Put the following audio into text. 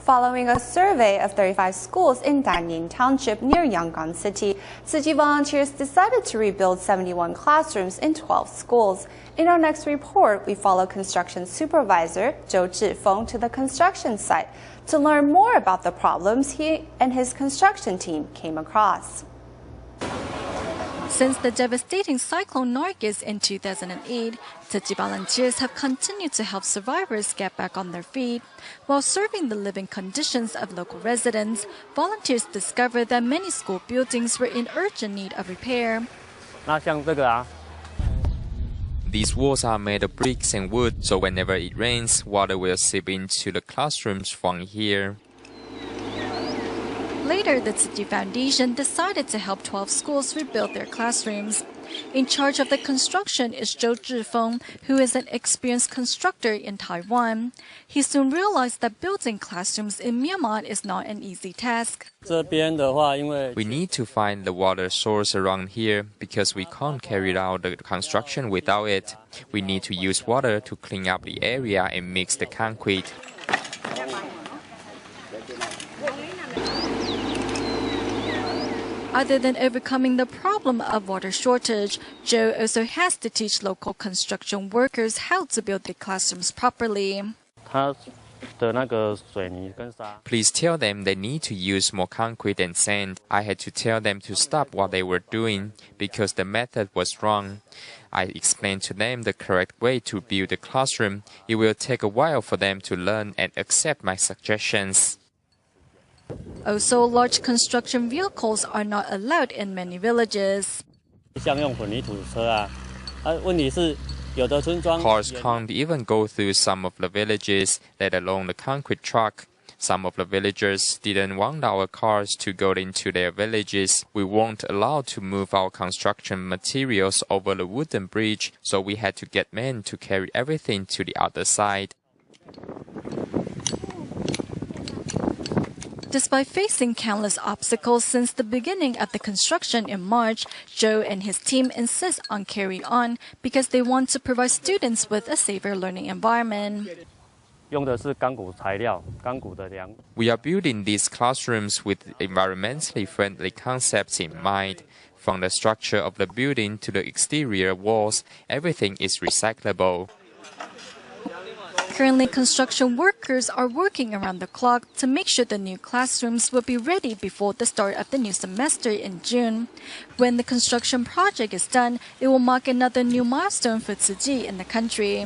Following a survey of 35 schools in Danning Township near Yangon City, Tzu Chi volunteers decided to rebuild 71 classrooms in 12 schools. In our next report, we follow construction supervisor Zhou Zhifeng to the construction site to learn more about the problems he and his construction team came across. Since the devastating cyclone Nargis in 2008, Tzu Chi volunteers have continued to help survivors get back on their feet. While serving the living conditions of local residents, volunteers discovered that many school buildings were in urgent need of repair. These walls are made of bricks and wood, so whenever it rains, water will seep into the classrooms from here. Later, the Tzu Chi Foundation decided to help 12 schools rebuild their classrooms. In charge of the construction is Zhou Zhifeng, who is an experienced constructor in Taiwan. He soon realized that building classrooms in Myanmar is not an easy task. We need to find the water source around here because we can't carry out the construction without it. We need to use water to clean up the area and mix the concrete. Other than overcoming the problem of water shortage, Joe also has to teach local construction workers how to build their classrooms properly. Please tell them they need to use more concrete and sand. I had to tell them to stop what they were doing because the method was wrong. I explained to them the correct way to build a classroom. It will take a while for them to learn and accept my suggestions. Also, large construction vehicles are not allowed in many villages. Cars can't even go through some of the villages, let alone the concrete truck. Some of the villagers didn't want our cars to go into their villages. We weren't allowed to move our construction materials over the wooden bridge, so we had to get men to carry everything to the other side. Despite facing countless obstacles since the beginning of the construction in March, Joe and his team insist on carrying on because they want to provide students with a safer learning environment. We are building these classrooms with environmentally friendly concepts in mind. From the structure of the building to the exterior walls, everything is recyclable. Currently, construction workers are working around the clock to make sure the new classrooms will be ready before the start of the new semester in June. When the construction project is done, it will mark another new milestone for Tzu Chi in the country.